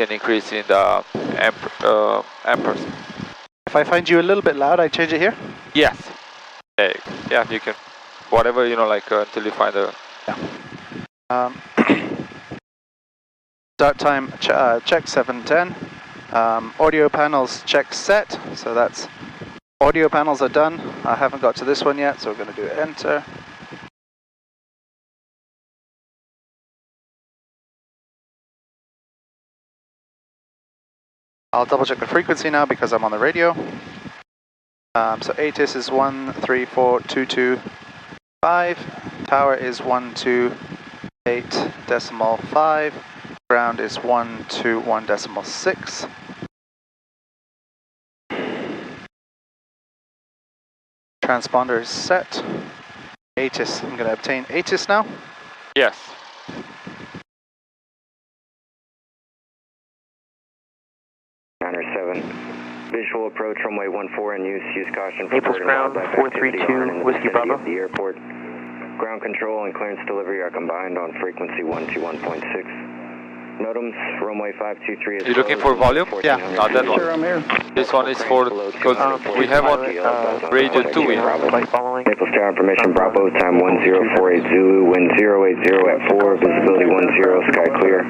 can increase in the amperes. If I find you a little bit loud, I change it here? Yes. Yeah, you can. Whatever, like until you find a... Yeah. Start time, check 710. Audio panels check set, so that's audio panels are done. I haven't got to this one yet, so we're going to do enter. I'll double check the frequency now because I'm on the radio. So ATIS is 134.225. Tower is 128.5. Ground is 121.6. Transponder is set. ATIS, I'm going to obtain ATIS now. Yes. Visual approach runway 14 in use caution for Naples bird and ground, wildlife 432, Whiskey Bravo. Of the airport. Ground control and clearance delivery are combined on frequency 121.6. NOTAMs, runway 523 is... You looking for volume? Yeah. Not that one. Sure, I'm here. This one is for, because we have on radio 2 we have. Naples Tower information, Bravo, time 1048 Zulu, wind 080 at 4, visibility 10, sky clear.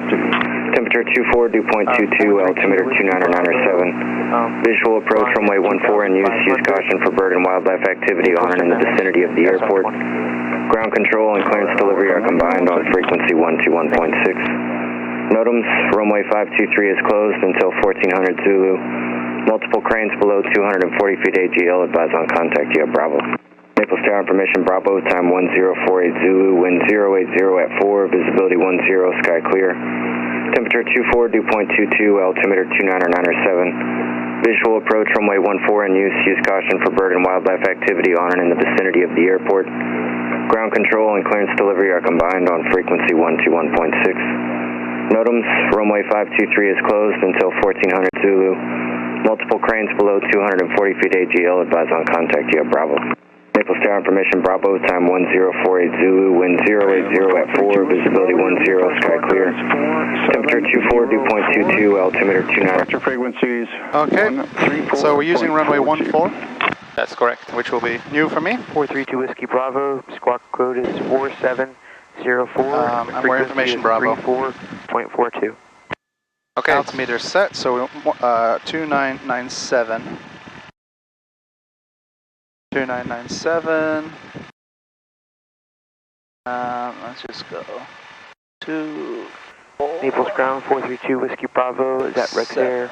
Temperature 24, dew point 22, altimeter 29907. Visual approach runway 14 in use caution for bird and wildlife activity on and in the vicinity of the airport. Ground control and clearance delivery are combined on frequency 121.6. NOTAMs, runway 523 is closed until 1400 Zulu. Multiple cranes below 240 feet AGL, advise on contact via Bravo. Naples Tower information, Bravo, time 1048 Zulu, wind 080 at 4, visibility 10, sky clear. Temperature 24, dew point 22, altimeter 29907. Visual approach runway 14 in use caution for bird and wildlife activity on and in the vicinity of the airport. Ground control and clearance delivery are combined on frequency 121.6. NOTAMs, runway 523 is closed until 1400 Zulu. Multiple cranes below 240 feet AGL, advise on contact via Bravo. Naples Tower information, Bravo, time 1048 Zulu, wind 080 at 4, visibility 10, sky clear. Temperature 24, dew point 22, altimeter 29. Frequencies. Okay, so we're using runway 14, That's correct. which will be new for me. 432 Whiskey Bravo, squawk code is 4704. And we're information Bravo. 34.42. Okay. Altimeter set, so 2997. 2997. Let's just go. 2. Naples ground, 432 Whiskey Bravo. Is that Rex Air?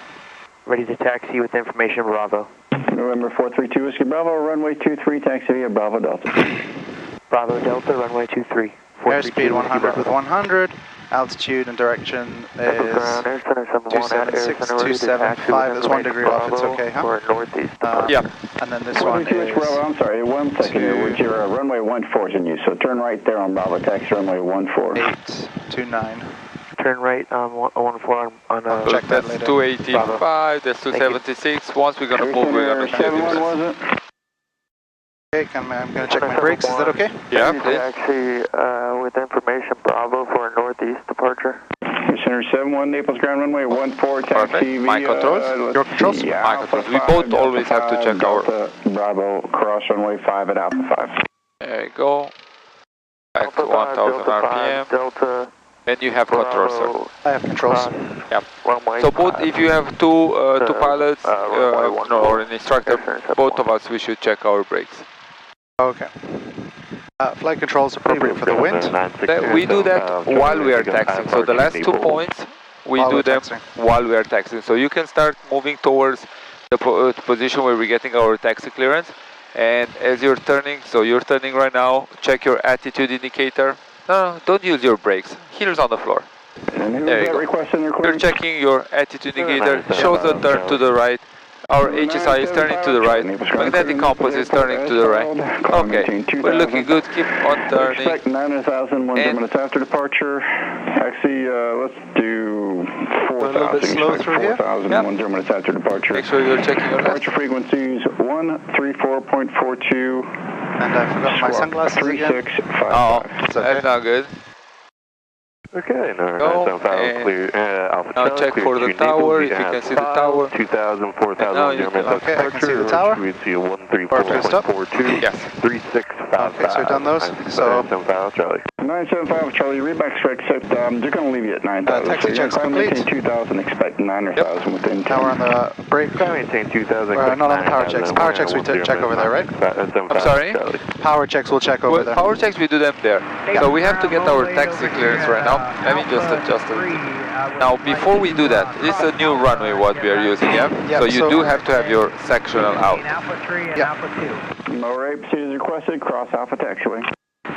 Ready to taxi with information Bravo. November 432 Whiskey Bravo, runway 23, taxi via Bravo Delta. Bravo Delta, runway 23. Airspeed 100 with 100. Altitude and direction is 276,275. There's 1 degree off, it's okay, huh? Yeah. And then this one is... Bravo, I'm sorry, 1 second here. With your runway 14 is in use, so turn right there on Bravo, taxi runway 14. 829. Turn right on 14 on check that That's later. 285, that's 276. Once we're going to move, we're going to see the difference. Okay, I'm going to check my brakes, is that okay? Yeah, please. Taxi with information Bravo for northeast departure. Center 71, Naples ground runway 14, taxi Perfect. via... My controls? Your controls? Yeah, My controls. We both always have to check our... Bravo, cross runway 5 at Alpha 5. There you go. Back to 1000 RPM. Delta. And you have controls, sir. I have controls. Yeah. So both, if you have two pilots or an instructor, both of us, we should check our brakes. Okay. Flight controls appropriate for the wind. We do that while we are taxiing. So the last 2 points, we do them while we are taxiing. So you can start moving towards the position where we're getting our taxi clearance. And as you're turning, so you're turning right now, check your attitude indicator. No, don't use your brakes. Heels on the floor. There you go. You're checking your attitude indicator, shows a turn to the right. Our HSI is turning to the right. Magnetic compass is turning to the right. Okay, we're looking good. Keep on turning. Expect 9,000, 1 minutes after departure. Taxi, let's do 4,000. A little bit slow through here. 4,000, 1 minutes after departure. Make sure you're checking your left. Departure frequencies 134.42. And I forgot my sunglasses again. 3655. Oh, It's okay. that's not good. Okay, no, Go, clear. Alpha now Charlie, check clear for the to tower, Naples, if you can see the tower. 2000, 4000, And now you can- Okay, I can see the tower. We see a Perfect stop. 134.42. Yes. 3655. Okay, so we've done those. So 975 Charlie. 975 Charlie, read back straight, except they're going to leave you at 9,000. taxi checks complete. 2,000, expect 9 or 1,000 within 10. now we're on the brake. Maintain 2000. Not on the power checks. Power checks we check over there, right? I'm sorry? Power checks we'll check over Well, there. power checks, we do them there. So we have to get our taxi clearance right now. Let me just adjust it. Now, before we do that, this is a new runway what we are using, yeah? Yep, So you do have to have your sectional out. Alpha 3 and Yeah. Alpha 2. No rape, C is requested, cross Alpha taxiway.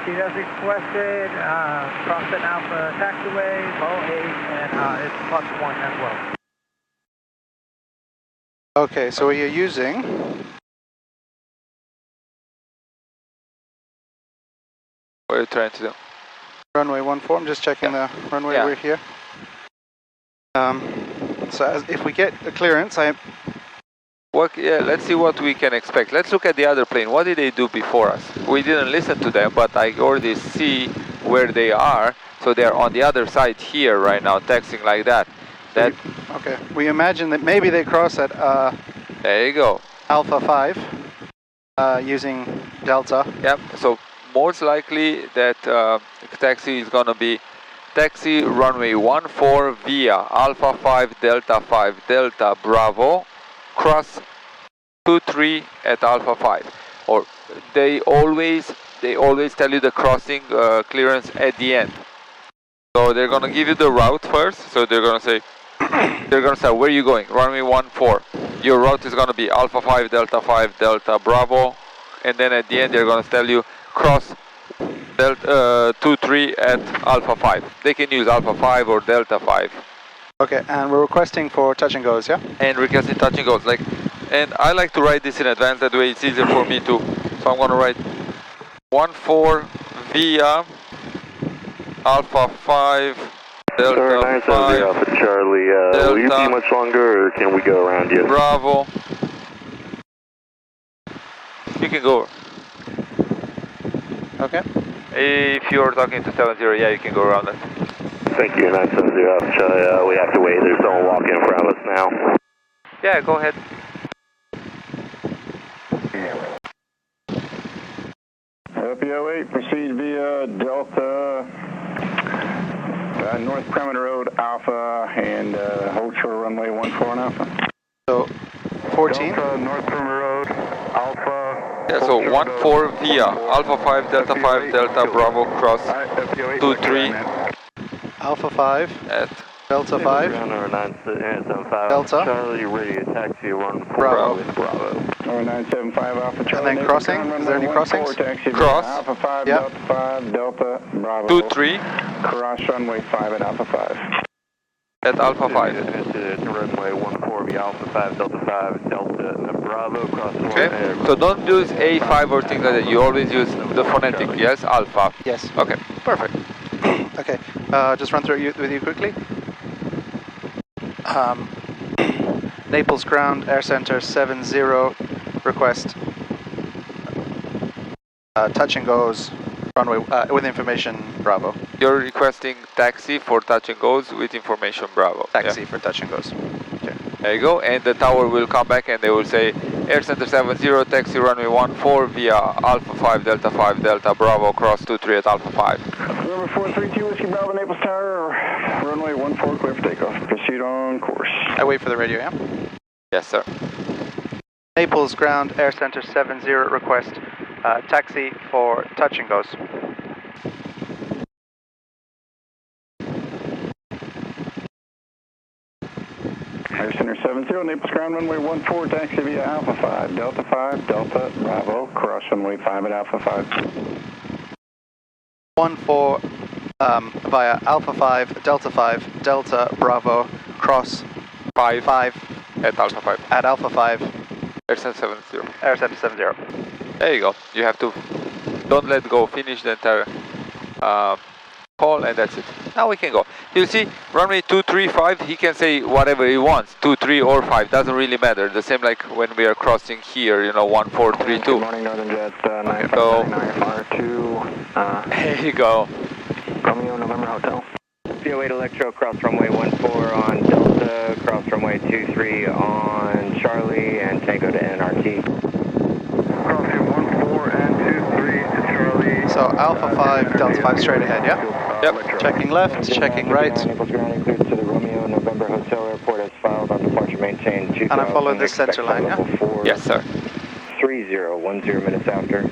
See, that's requested, cross an Alpha taxiway, low 8, and it's +1 as well. Okay, so we are using What are you trying to do? runway 14. I'm just checking the runway Yeah. we're here. So if we get a clearance, Let's see what we can expect. Let's look at the other plane. What did they do before us? We didn't listen to them, but I already see where they are. So they're on the other side here right now, taxiing like that. okay, we imagine that maybe they cross at There you go. Alpha 5 using Delta. Yep. So most likely that taxi is gonna be taxi runway 14 via Alpha 5 Delta Bravo, cross 23 at Alpha 5. Or they always tell you the crossing clearance at the end. So they're gonna give you the route first. So they're gonna say where are you going? Runway 14. Your route is gonna be Alpha 5 Delta Bravo, and then at the end they're gonna tell you cross Delta 23 at Alpha 5. They can use Alpha 5 or Delta 5. Okay, and we're requesting for touch and goes, yeah? And requesting touch and goes. And I like to write this in advance, that way it's easier for me too. So I'm gonna write 14 via Alpha 5 Delta 5 Alpha Charlie, will you be much longer or can we go around you? Bravo. You can go. Okay. If you're talking to 70, yeah, you can go around it. Thank you, 970 Alpha Charlie, we have to wait, there's someone walking in front of us now. Yeah, go ahead. LPO8, proceed via Delta, North Perimeter Road, Alpha, and hold short runway 14 on Alpha. So 14. Delta, North Perimeter Road, Alpha. Yeah, so 14 via Alpha 5 Delta Bravo, cross 23 Alpha 5, at Delta 5, Delta, Charlie, ready to taxi 14 Bravo. Bravo. Or 975 Alpha Charlie. And then crossing? Is there any crossings? Cross. Alpha 5, Yep. Delta 5, Delta, Bravo. 23 Cross runway 5 at Alpha 5. at Alpha 5. It's runway 14 via Alpha 5, Delta 5, Delta Bravo, cross Okay, so don't use A5 or things like that. You always use the phonetic, yes? Alpha. Yes. Okay, perfect. Okay, just run through it with you quickly. Naples ground, air center 70, request touch and goes, runway with information, Bravo. You're requesting taxi for touch and goes with information, Bravo. Taxi Yeah. for touch and goes. Okay. There you go, and the tower will come back and they will say Air Center 70, taxi runway 14 via Alpha 5 Delta Bravo, cross 23 at Alpha 5. Number 432 Whiskey Bravo, Naples Tower, runway 14 clear for takeoff. Proceed on course. I wait for the radio, yeah? Yes, sir. Naples ground, air center 70, request taxi for touch and goes. Air Center 70, Naples ground, runway 14, taxi via Alpha 5, Delta Bravo, cross runway 5 at Alpha 5. 14 via Alpha 5, Delta Bravo, cross 5 at Alpha 5. at Alpha 5, Air Center 70. air center 70. There you go. You have to, don't let go, finish the entire call and that's it. Now we can go. You see, runway 235, he can say whatever he wants, 2, 3 or 5, doesn't really matter. The same like when we are crossing here, you know, 1432. Good morning, Northern Jet, So, 9599 R2. there you go. Romeo November Hotel. PO8 Electro, cross runway 14 on Delta, cross runway 23 on Charlie, and Tango to NRT. Crossing 14 and 23 to Charlie. So Alpha 5, Delta 5 straight ahead, yeah? Yep. Checking left, checking right. Naples grounding cleared to the Romeo November Hotel Airport as filed on departure maintain 2000. And I follow this center line, yeah? Level 4, Yes, sir. 3010 minutes after.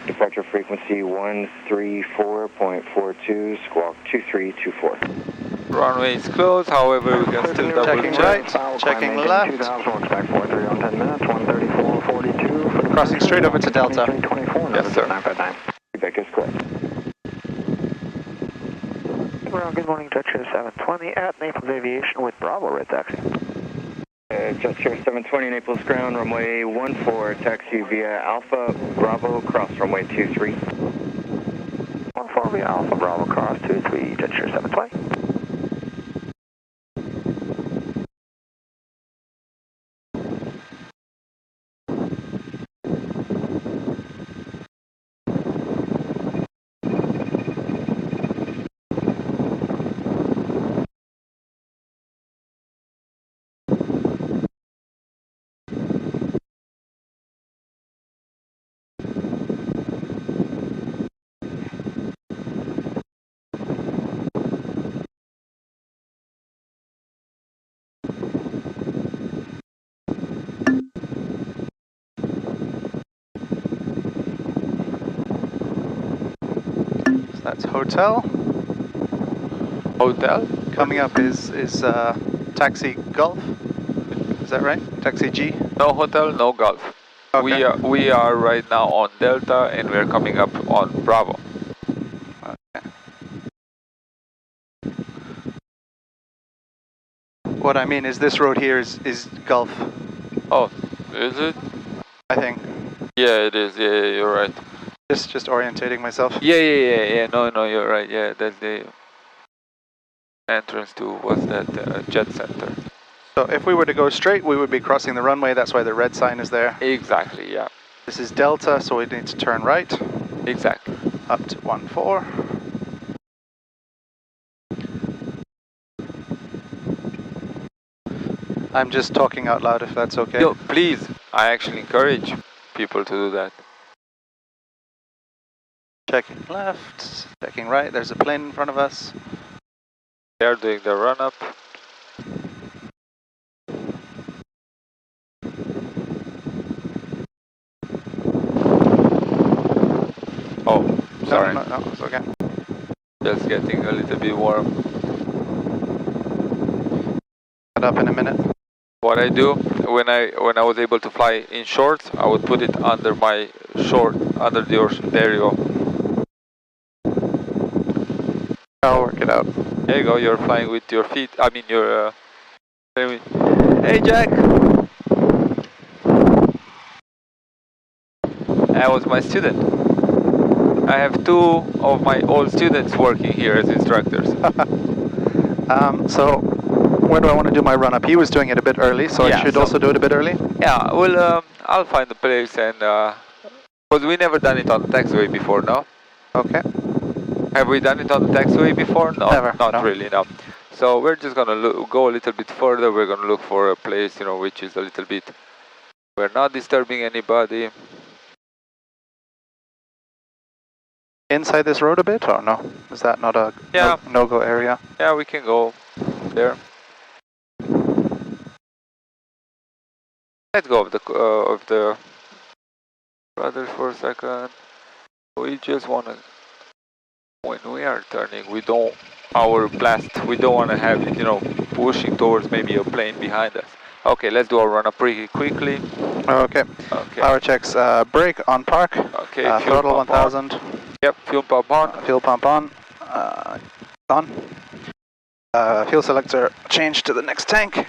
Departure frequency 134.42, squawk 2324. Runway is closed, however, we can still double Checking check. right, checking left. 2000, expect 43 on 10 minutes, 134.42. Crossing straight over to Delta. 2324, Yes, sir. 959. Feedback is correct. Well, good morning, Jetshare 720 at Naples Aviation with Bravo Red Taxi. Jetshare 720, Naples ground, runway 14, taxi via Alpha Bravo, cross runway 23. 14 via Alpha Bravo cross 23, Jetshare 720. So that's hotel. Hotel. Coming up is taxi Golf. Is that right? Taxi G? No hotel, no golf. Okay. We are right now on Delta and we're coming up on Bravo. Okay. What I mean is this road here is Golf, Oh, is it? I think. Yeah, it is. Yeah, you're right. Just orientating myself. Yeah. No, you're right. Yeah, that's the entrance to, what's that, jet center. So if we were to go straight, we would be crossing the runway. That's why the red sign is there. Exactly, yeah. This is Delta, so we need to turn right. Exactly. Up to 14. I'm just talking out loud if that's okay. No, please. I actually encourage people to do that. Checking left, checking right. There's a plane in front of us. They're doing the run-up. Oh, sorry. No, it's okay. Just getting a little bit warm. Head up in a minute. What I do when I was able to fly in shorts, I would put it under my short, under the stereo. I'll work it out. There you go. You're flying with your feet. I mean your. Hey Jack. That was my student. I have 2 of my old students working here as instructors. So where do I want to do my run up? He was doing it a bit early, so Yeah, I should so- also do it a bit early. Yeah, well, I'll find the place and because we never done it on the taxiway before, no? Okay. Have we done it on the taxiway before? No, Never, not no. really, no. So we're just gonna go a little bit further. We're gonna look for a place, which is a little bit. We're not disturbing anybody. Inside this road a bit, or no? Is that not a Yeah. no-go area? Yeah, we can go there. Let go of the brothers for a second. We just wanna, when we are turning, we don't wanna have it, pushing towards maybe a plane behind us. Okay, let's do our run up pretty quickly. Okay. Okay. Power checks. Brake on park. Okay. Fuel Throttle pump on. 1000. Yep. Fuel pump on. Fuel pump on. On. Fuel selector changed to the next tank.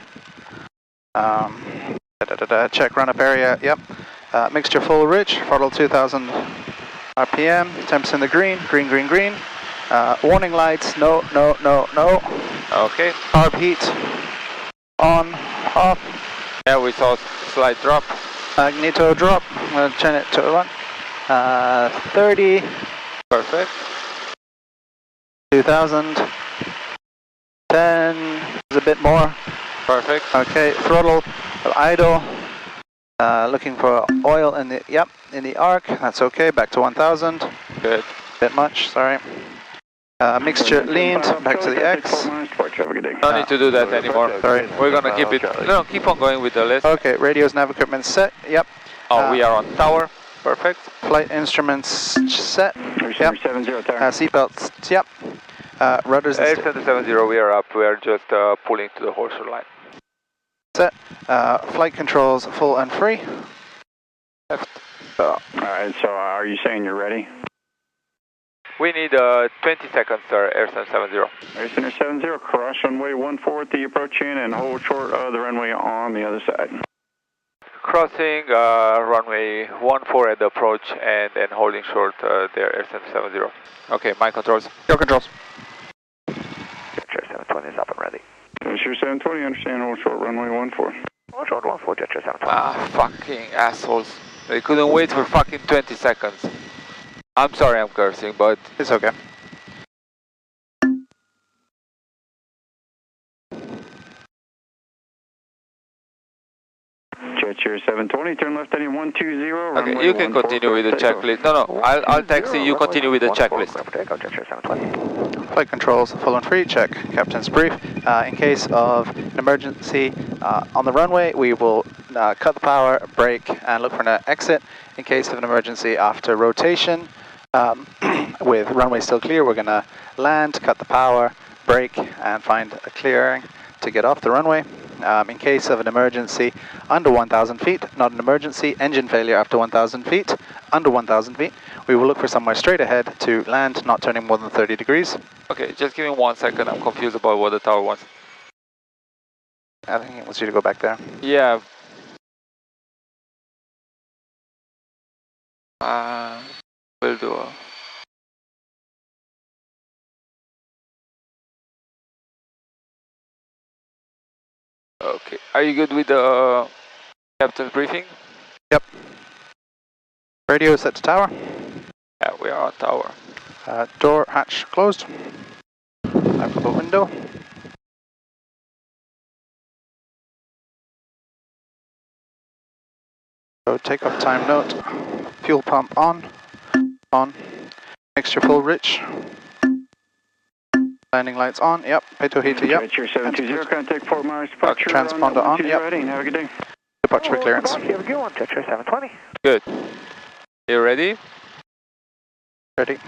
Check run up area. Yep. Mixture full rich. Throttle 2000 RPM. Temps in the green. Green. Warning lights. No. Okay. Carb heat. On. Off. Yeah, we saw slight drop. Magneto drop. I'm going to turn it to 1. 30. Perfect. 2000. 10 is a bit more. Perfect. Okay, throttle, idle. Looking for oil in the, yep, in the arc. That's okay, back to 1000. Good. Bit much, sorry. Mixture leaned, back to the X. No need to do that anymore. Sorry. We're gonna keep it. No, keep on going with the list. Okay, radios, nav equipment set, yep. Oh, we are on tower. Perfect. Flight instruments set, yep. 70 tower. Seatbelts, yep. Rudders Air 770, we are up. We are just pulling to the horseshoe line. set. Flight controls full and free. Left. Alright, so are you saying you're ready? We need 20 seconds, sir. Air 770. Air Center 70, cross runway 14 at the approach in and hold short of the runway on the other side. Crossing runway 14 at the approach and then holding short there, Air 770. Okay, my controls. Your controls. Jetcher 720 is up and ready. Jetcher 720, understand, hold short runway 14. Hold short 14, Jetcher 720. Ah, fucking assholes. They couldn't wait for fucking 20 seconds. I'm sorry I'm cursing, but It's okay. Jetcher 720, turn left heading 120. okay, you can continue with the checklist. No, I'll taxi, you continue with the checklist. Jetcher 720. Flight controls full and free, check captain's brief. In case of an emergency on the runway, we will cut the power, brake, and look for an exit. In case of an emergency after rotation, with runway still clear, we're going to land, cut the power, brake, and find a clearing to get off the runway. In case of an emergency under 1,000 feet, not an emergency, engine failure after 1,000 feet, under 1,000 feet, we will look for somewhere straight ahead to land, not turning more than 30 degrees. Okay, just give me 1 second. I'm confused about what the tower wants. I think it wants you to go back there. Yeah. We'll do a... Okay, are you good with the captain's briefing? Yep. Radio set to tower. Yeah, we are on tower. Door hatch closed. I've got the window. So takeoff time note. Fuel pump on. On. Mixture full rich. Landing lights on. Yep. Pitot heater. Yep. Jetcher 720, contact Fort Myers departure. Transponder on. Yep. Ready. Have a good day. Departure for clearance. You have a good one, Jetcher 720. Good. You ready? Ready.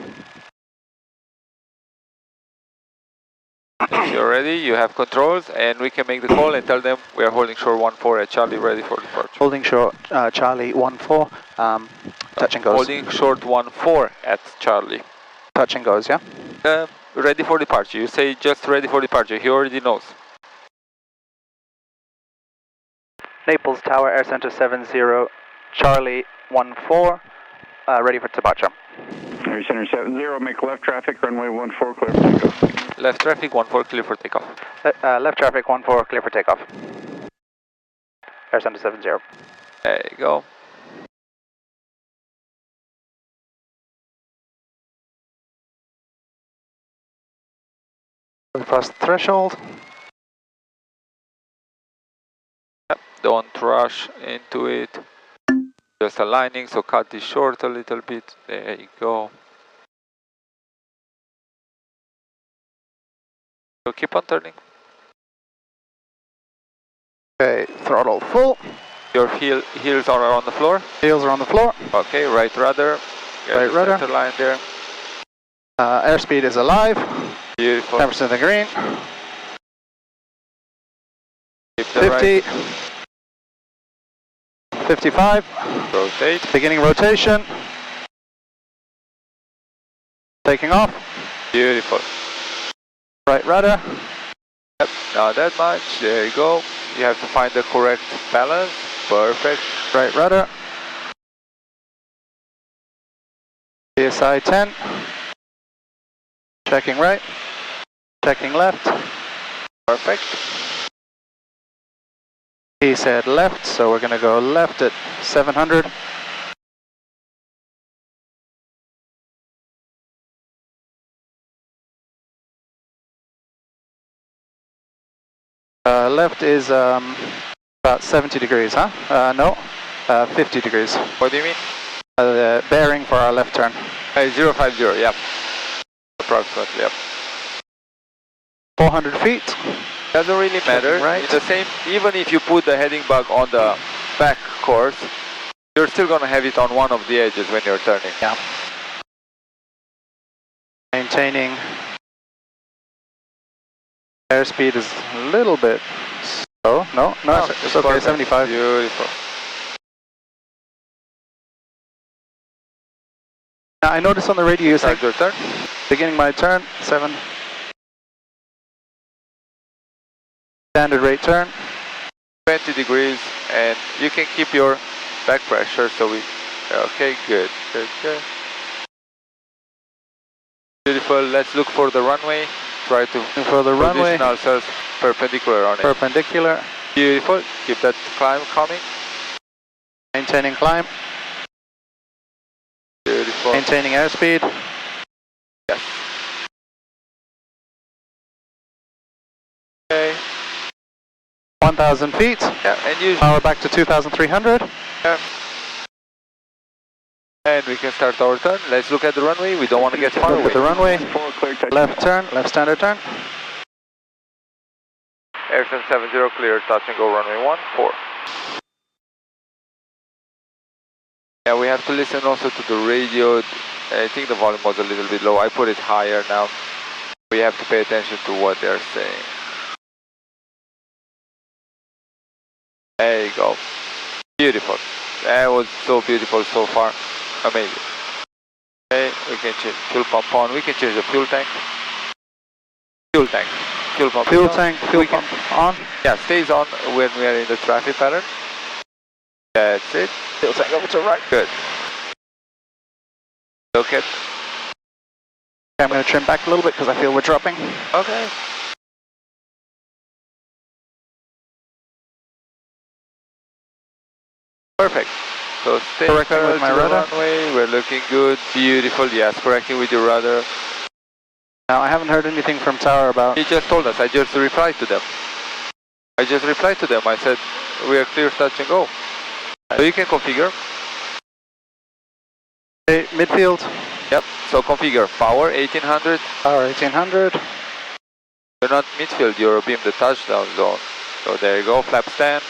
If you're ready, you have controls, and we can make the call and tell them we are holding shore 14 at Charlie, ready for departure. Holding short Charlie 14. Touch and goes. Holding short 14 at Charlie. Touch and goes, yeah? Ready for departure. You say just ready for departure. He already knows. Naples Tower, Air Center 70, Charlie 14, ready for departure. Air Center 70, make left traffic, runway 14, clear for takeoff. Left traffic, 14, clear for takeoff. Left traffic 14, clear for takeoff. Air Center 70. There you go. Across the threshold. Yep. Don't rush into it. Just aligning, so cut this short a little bit. There you go. So keep on turning. Okay, throttle full. Your heels are on the floor. Heels are on the floor. Okay, right rudder. Get Right the rudder. center line there. Airspeed is alive. Beautiful. 10% the green. Keep the 50. right. 55. Rotate. Beginning rotation. Taking off. Beautiful. Right rudder. Yep, not that much. There you go. You have to find the correct balance. Perfect. Right rudder. PSI 10. Checking right. Checking left. Perfect. He said left, so we're going to go left at 700. Left is about 70 degrees, huh? No, 50 degrees. What do you mean? The bearing for our left turn. 050, yep. Approximately, yep. 400 feet. Doesn't really matter. Right. It's the same, even if you put the heading bug on the back course, you're still going to have it on one of the edges when you're turning. Yeah. Maintaining airspeed is a little bit slow. No, it's okay, perfect. 75. Beautiful. Now, I noticed on the radio you said, Start your turn. beginning my turn, 7. Standard rate turn. 20 degrees, and you can keep your back pressure, so we, okay, good. Beautiful, let's look for the runway, try to For the runway, position ourselves perpendicular on it. perpendicular. Beautiful, keep that climb coming. Maintaining climb. Beautiful. Maintaining airspeed. Yes. Okay. 1,000 feet. Yeah, and usually, Power back to 2,300. yeah. And we can start our turn. Let's look at the runway. We don't want to get far Look away. at the runway. 4 clear, touch. Left turn, left standard turn. Airstream 70 clear, touch and go runway 14. Yeah, we have to listen also to the radio. I think the volume was a little bit low. I put it higher now. We have to pay attention to what they're saying. There you go. Beautiful. That was so beautiful so far. Amazing. Okay, we can change fuel pump on. We can change the fuel tank. Fuel tank. Fuel pump. Fuel on. tank, fuel pump on. Yeah, stays on when we are in the traffic pattern. That's it. Fuel tank over to right. Good. Look at. Okay, I'm going to trim back a little bit because I feel we're dropping. Okay. Perfect. So stay Correcting parallel with my to the rudder. runway. We're looking good. Beautiful. Yes, correcting with your rudder. Now, I haven't heard anything from Tower about... He just told us. I just replied to them. I said, we are clear, touch and go. So you can configure. Okay, midfield. Yep. So configure. Power 1800. Power 1800. You're not midfield. You're beam the touchdown zone. So there you go. Flaps 10.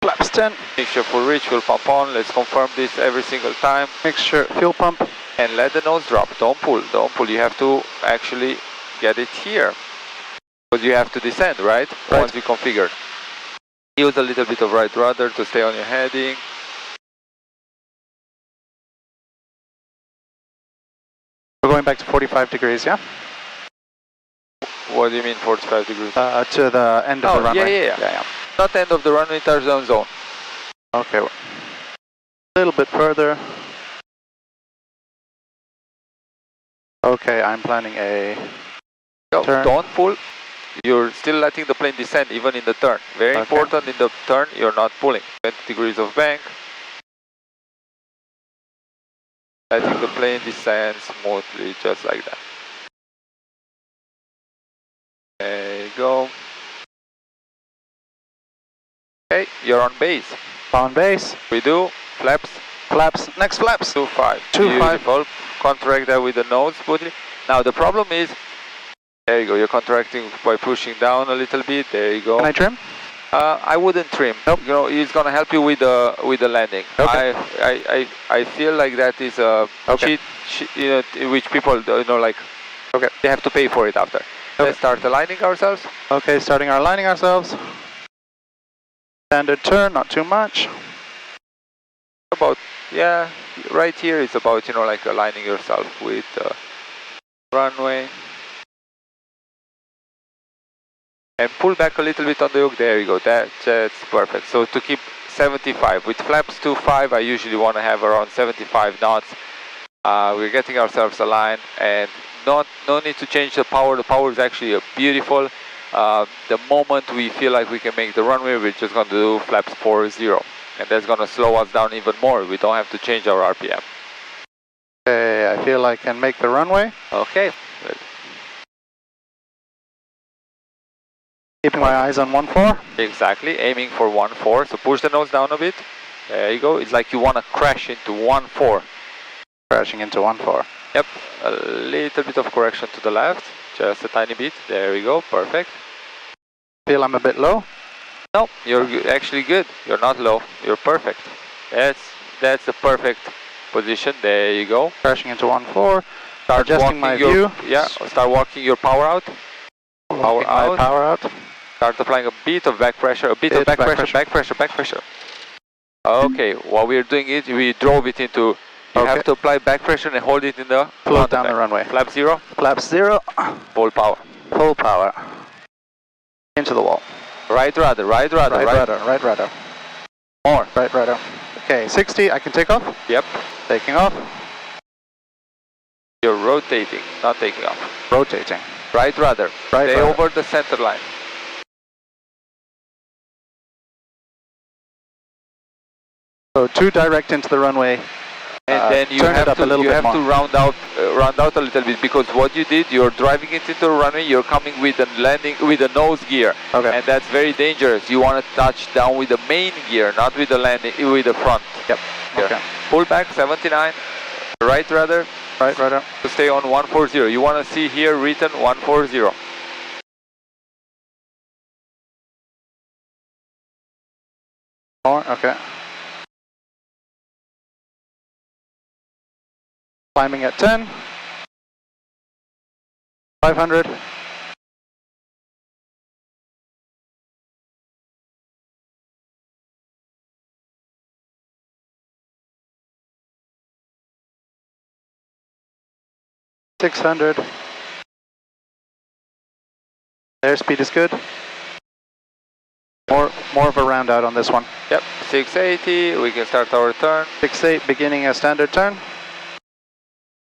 Flaps 10. Mixture full reach. Fuel pump on. Let's confirm this every single time. Mixture, fuel pump. And let the nose drop. Don't pull. Don't pull. You have to actually get it here. Because you have to descend, right? Once you configure. Use a little bit of right rudder to stay on your heading. We're going back to 45 degrees, yeah? What do you mean 45 degrees? To the end of the runway. Yeah. Not end of the runway, touchdown zone. Okay. A little bit further. Okay, I'm planning a turn. Don't pull. You're still letting the plane descend even in the turn. Very important in the turn, you're not pulling. 20 degrees of bank. Letting the plane descend smoothly, just like that. There you go. Okay, you're on base. On base. We do flaps. Flaps. Next flaps. 25. 25. Beautiful. Contract that with the nose smoothly. Now the problem is, there you go. You're contracting by pushing down a little bit. There you go. Can I trim? I wouldn't trim. Nope. You know, it's gonna help you with the landing. Okay. I feel like that is a cheat, you know, which people, you know, like, they have to pay for it after. Let's start aligning ourselves. Okay, starting our aligning ourselves. Standard turn, not too much. About, yeah, right here it's about, you know, like aligning yourself with the runway. And pull back a little bit on the yoke. There you go. That's perfect. So to keep 75 with flaps 25, I usually want to have around 75 knots. We're getting ourselves aligned, and no need to change the power. The power is actually beautiful. The moment we feel like we can make the runway, we're just going to do flaps 40, and that's going to slow us down even more. We don't have to change our RPM. Okay, I feel I can make the runway. Okay. Keeping my eyes on 1-4. Exactly, aiming for 1-4. So push the nose down a bit. There you go. It's like you want to crash into 1-4. Crashing into 1-4. Yep, a little bit of correction to the left. Just a tiny bit. There we go, perfect. Feel I'm a bit low? No, you're actually good. You're not low. You're perfect. That's the perfect position. There you go. Crashing into 1-4. Start adjusting my view. Yeah, start walking your power out. Power out. Start applying a bit of back pressure. A bit of back pressure. Okay, what we're doing is we drove it into. You have to apply back pressure and hold it in the float down the runway. Flap 0. Flap 0. Full power. Full power. Into the wall. Right rudder. Right rudder. More. Right rudder. Okay, 60. I can take off. Yep. Taking off. You're rotating, not taking off. Rotating. Right rudder. Right Stay rudder. over the center line. So 2 direct into the runway. And then you have to round out a little bit, because what you did, you're driving it into the runway, you're coming with a landing with a nose gear, and that's very dangerous. You want to touch down with the main gear, not with the landing, with the front. Yep. Okay. Pull back 79, right rudder. Right rudder. To stay on 140. You want to see here written 140. More. Okay. Climbing at 10. 500. $600. Airspeed is good. More of a round out on this one. Yep, 680. We can start our turn. 68, beginning a standard turn.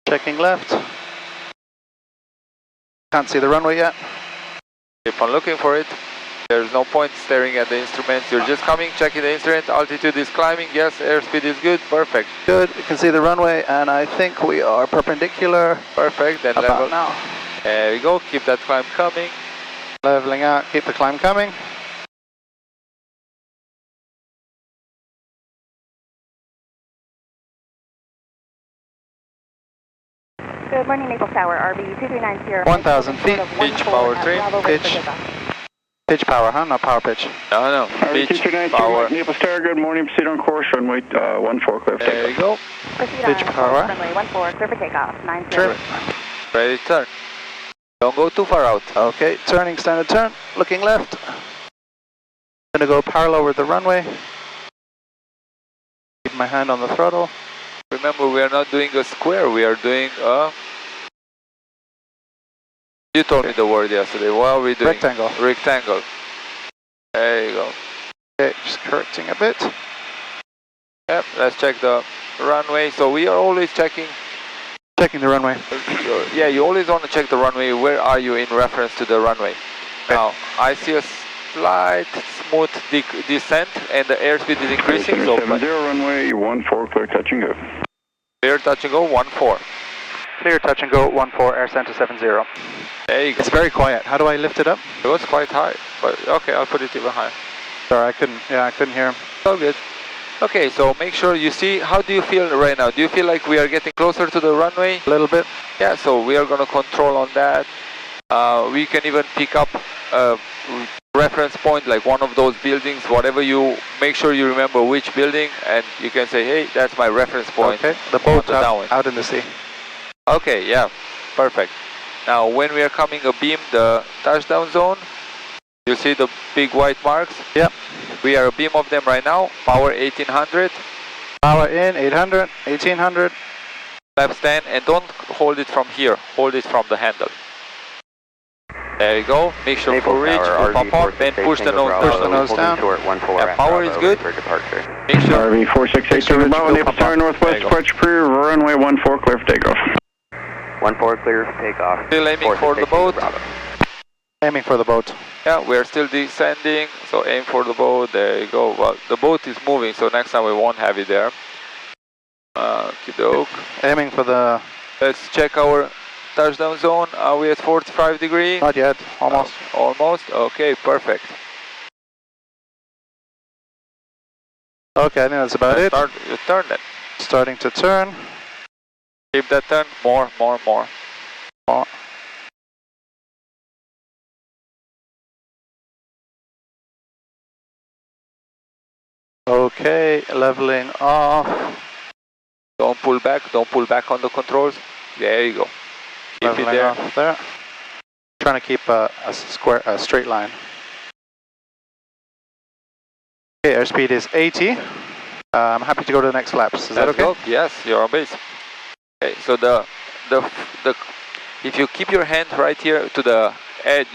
Checking left. Can't see the runway yet. Keep on looking for it. There's no point staring at the instruments. You're just coming, checking the instrument. Altitude is climbing. Yes, airspeed is good. Perfect. Good. You can see the runway, and I think we are perpendicular. Perfect. Then level now. There we go. Keep that climb coming. Leveling out. Keep the climb coming. Good morning, Naples Tower, RB 2390. 1,000 feet. Pitch power trim. Pitch power, huh? Not power pitch. No. Pitch power. Naples Tower, good morning. Proceed on course, runway 14, clear for takeoff. There you go. Pitch power. Runway 14, clear for takeoff. 90. Trim. Ready to turn. Don't go too far out. Okay, turning standard turn. Looking left. Gonna go parallel with the runway. Keep my hand on the throttle. Remember, we are not doing a square. We are doing a... You told me the word yesterday. What are we doing? Rectangle. Rectangle. There you go. Okay, just correcting a bit. Yep, let's check the runway. So we are always checking. Checking the runway. Yeah, you always want to check the runway. Where are you in reference to the runway? Okay. Now, I see a slight smooth descent and the airspeed is increasing. So 70, runway 14, clear touch and go. Clear touch and go, 14. Clear touch and go, 14, air center 70. There you go. It's very quiet. How do I lift it up? It was quite high, but okay, I'll put it even higher. Sorry, I couldn't hear him. All good. Okay, so make sure you see, how do you feel right now? Do you feel like we are getting closer to the runway? A little bit. Yeah, so we are going to control on that. We can even pick up a reference point, like one of those buildings, whatever you, make sure you remember which building, and you can say, hey, that's my reference point. Okay, the boat out in the sea. Okay, yeah, perfect. Now, when we are coming abeam the touchdown zone, you see the big white marks? Yep. We are abeam of them right now, power 1800. Power in, 800, 1800. Left stand, and don't hold it from here, hold it from the handle. There you go, make sure for reach, pop up, then push the nose down. Yeah, power is good. Make sure. RV 4682, Bravo, Naples Tower, northwest departure pre, runway 14, clear for takeoff. 14 clear for takeoff. Still aiming for the boat. Aiming for the boat. Yeah, we're still descending, so aim for the boat. There you go. Well, the boat is moving, so next time we won't have it there. Okey-doke. Aiming for the... Let's check our touchdown zone. Are we at 45 degrees? Not yet, almost. Almost? Okay, perfect. Okay, I think that's about it. Start, you turn it. Starting to turn. Keep that turn. More. More. Okay, leveling off. Don't pull back on the controls. There you go. Keep Leveling it there. off there. Trying to keep a straight line. Okay, airspeed is 80. I'm happy to go to the next flaps. Is that okay? Go. Yes, you're on base. Okay, so the if you keep your hand right here to the edge,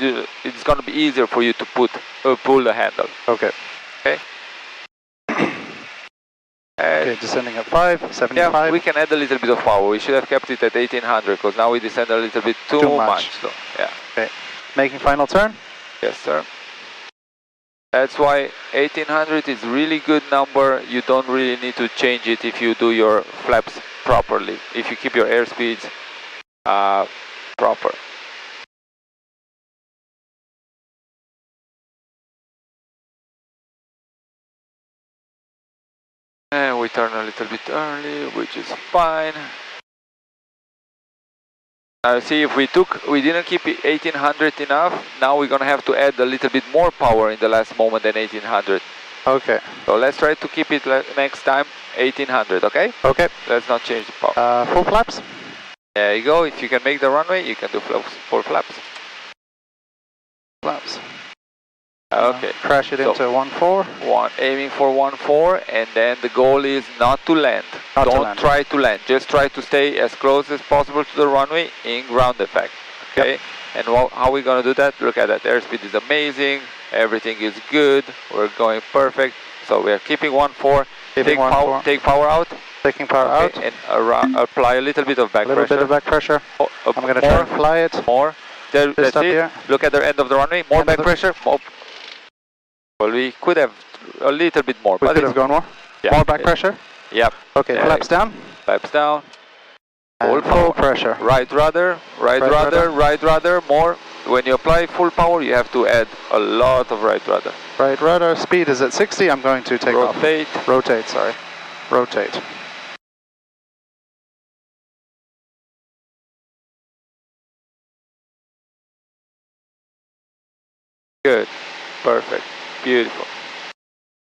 it's going to be easier for you to pull the handle. Okay. Okay. Okay, descending at 575. Yeah, we can add a little bit of power. We should have kept it at 1800 because now we descend a little bit too much. So, yeah. Okay, making final turn. Yes, sir. That's why 1800 is really good number. You don't really need to change it if you do your flaps properly. If you keep your airspeeds proper. And we turn a little bit early, which is fine. See, if we didn't keep 1800 enough, now we're gonna have to add a little bit more power in the last moment than 1800. Okay. So let's try to keep it next time 1800, okay? Okay. Let's not change the power. Full flaps? There you go. If you can make the runway, you can do full flaps. Flaps. Okay. Crash it into 1-4. Aiming for 1-4, and then the goal is not to land. Don't try to land. Just try to stay as close as possible to the runway in ground effect. Okay. Yep. And how are we gonna do that? Look at that. Airspeed is amazing. Everything is good. We're going perfect. So we are keeping 1-4. Take power out. Taking power out. And apply a little bit of back pressure. A little bit of back pressure. I'm gonna try and fly it. More. That's it. Here. Look at the end of the runway. More back pressure. More. Well, we could have a little bit more. We could have gone more? Yeah. More back pressure? Yep. Okay, flaps down. Flaps down. Full pressure. Right rudder, more. When you apply full power, you have to add a lot of right rudder. Right rudder, speed is at 60. I'm going to take off. Rotate, sorry. Rotate. Good. Perfect. Beautiful.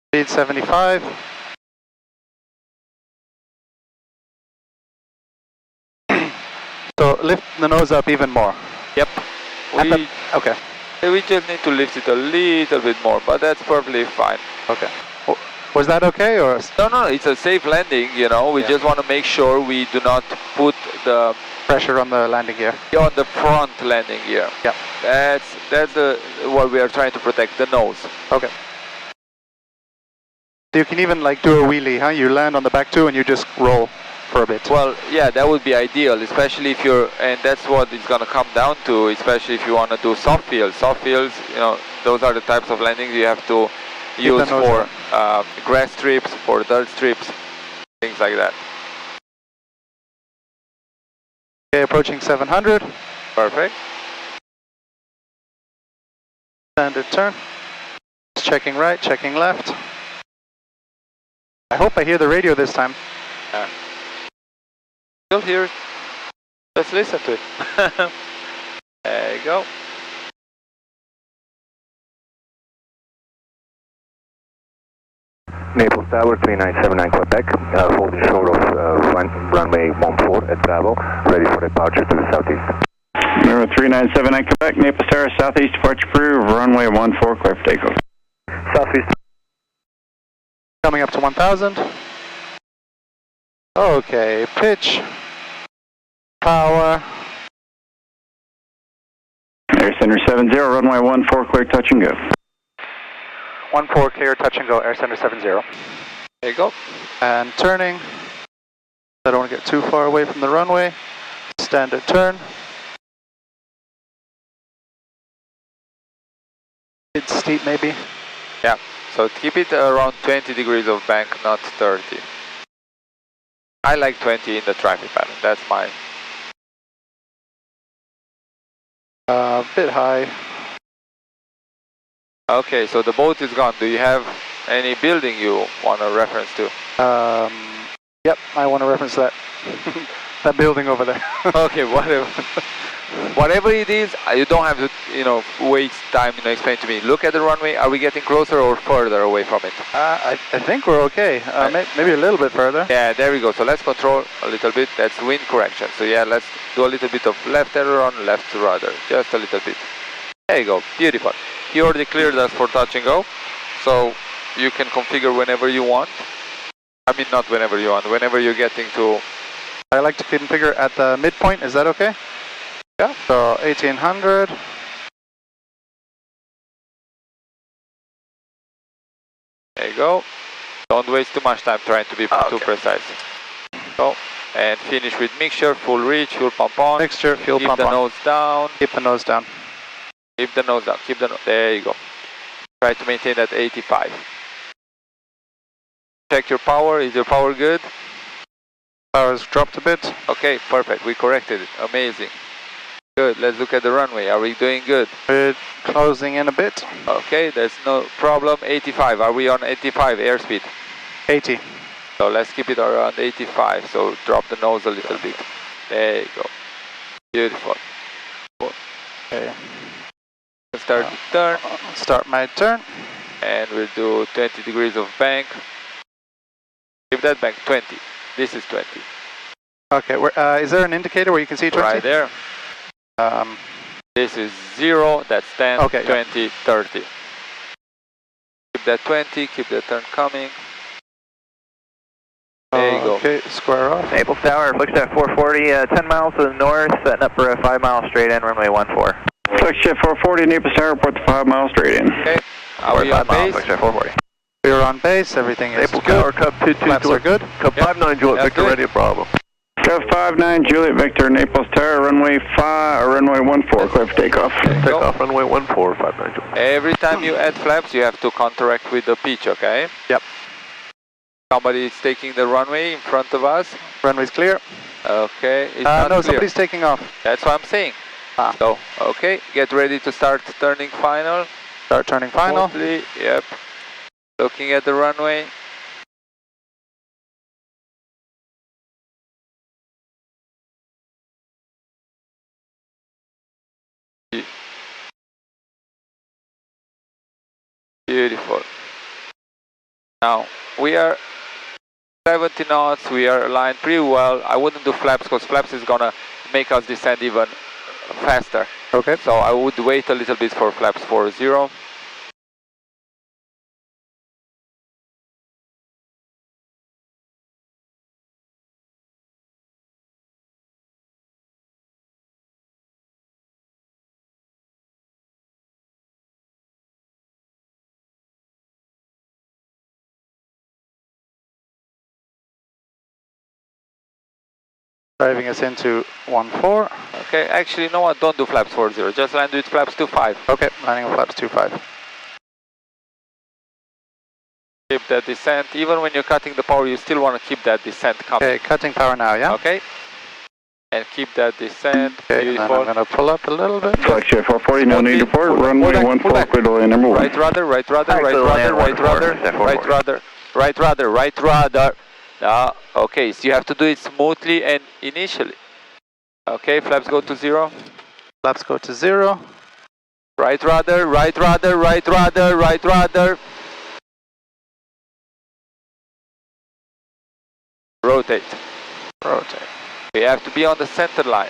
Speed 75. So lift the nose up even more. Yep. Okay. We just need to lift it a little bit more, but that's perfectly fine. Okay. Was that okay or? No, it's a safe landing, you know. We just want to make sure we do not put the pressure on the landing gear. On the front landing gear. Yeah. That's what we are trying to protect, the nose. Okay. You can even like do a wheelie, huh? You land on the back two and you just roll for a bit. Well, yeah, that would be ideal, especially if you're, and that's what it's going to come down to, especially if you want to do soft fields. Soft fields, you know, those are the types of landings you have to use for grass strips, for dirt strips, things like that. Okay, approaching 700. Perfect. Standard turn. Just checking right, checking left. I hope I hear the radio this time. Still hear it. Let's listen to it. There you go. Naples Tower 3979 Quebec, holding short of runway 14 at Bravo, ready for departure to the southeast. Number 3979 Quebec, Naples Tower, southeast departure approved, runway 14, clear for takeoff. Southeast. Coming up to 1000. Okay, pitch, power. Air Center 70, runway 14, clear touch and go. 14 clear, touch and go, Air Center 70. There you go. And turning. I don't want to get too far away from the runway. Standard turn. It's steep maybe. Yeah, so keep it around 20 degrees of bank, not 30. I like 20 in the traffic pattern, that's my A bit high. Okay, so the boat is gone. Do you have any building you want to reference to? Yep, I want to reference that. That building over there. Okay, whatever. Whatever it is, you don't have to, waste time, explain to me. Look at the runway. Are we getting closer or further away from it? I think we're okay. Maybe a little bit further. Yeah, there we go. So let's control a little bit. That's wind correction. So yeah, let's do a little bit of left aileron, left rudder. Just a little bit. There you go. Beautiful. He already cleared us for touch and go. So you can configure whenever you want. I mean, not whenever you want. Whenever you're getting to... I like to configure at the midpoint. Is that okay? Yeah. So 1800. There you go. Don't waste too much time trying to be too precise. Go. And finish with mixture, full reach, fuel pump on. Mixture, fuel pump on. Keep the nose down. Keep the nose down. Keep the nose down. Keep the nose. There you go. Try to maintain that 85. Check your power. Is your power good? Power's dropped a bit. Okay, perfect. We corrected it. Amazing. Good. Let's look at the runway. Are we doing good? We're closing in a bit. Okay, there's no problem. 85. Are we on 85 airspeed? 80. So let's keep it around 85. So drop the nose a little bit. There you go. Beautiful. Okay. Start the turn. Start my turn. And we'll do 20 degrees of bank. Give that bank 20. This is 20. Okay, is there an indicator where you can see 20? Right there. This is 0, that's 10, okay, 20, yeah. 30. Keep that 20, keep that turn coming. There you go. Okay, square off. Naples Tower, Flagship 440, 10 miles to the north, setting up for a 5 mile straight in, runway 14. Flagship 440, Naples Tower, report the 5 mile straight in. Okay, are we on base? Flagship 440. We're on base, everything is Naples good. Tower, Cub 22, Flaps are good. Cub 59, Juliet Victor, good. ready at Bravo. Cub 59, Juliet Victor, Naples Tower, runway 14, clear for takeoff. Takeoff, runway 14, 59, Juliet. Every time you add flaps, you have to counteract with the pitch, okay? Yep. Somebody is taking the runway in front of us. Runway's clear. Okay, it's no, not clear. somebody's taking off. That's what I'm saying. So, okay, get ready to start turning final. Start turning final. Smoothly, yep. Looking at the runway. Beautiful. Now, we are 70 knots, we are aligned pretty well. I wouldn't do flaps because flaps is gonna make us descend even faster. Okay. So I would wait a little bit for flaps 40. Driving us into 14. Okay, actually, you know what? Don't do flaps 40. Just land with flaps 25. Okay, landing on flaps 25. Keep that descent. Even when you're cutting the power, you still want to keep that descent coming. Okay, cutting power now, yeah? Okay. And keep that descent. Okay, and then I'm going to pull up a little bit. Flagship 440, no need to port, runway 14, clear to land number 1. Right rudder, right rudder, right rudder, right rudder, right rudder, right rudder, right rudder. Okay, so you have to do it smoothly and initially. Okay, flaps go to 0. Flaps go to 0. Right rudder, right rudder, right rudder, right rudder. Rotate. Rotate. We have to be on the center line.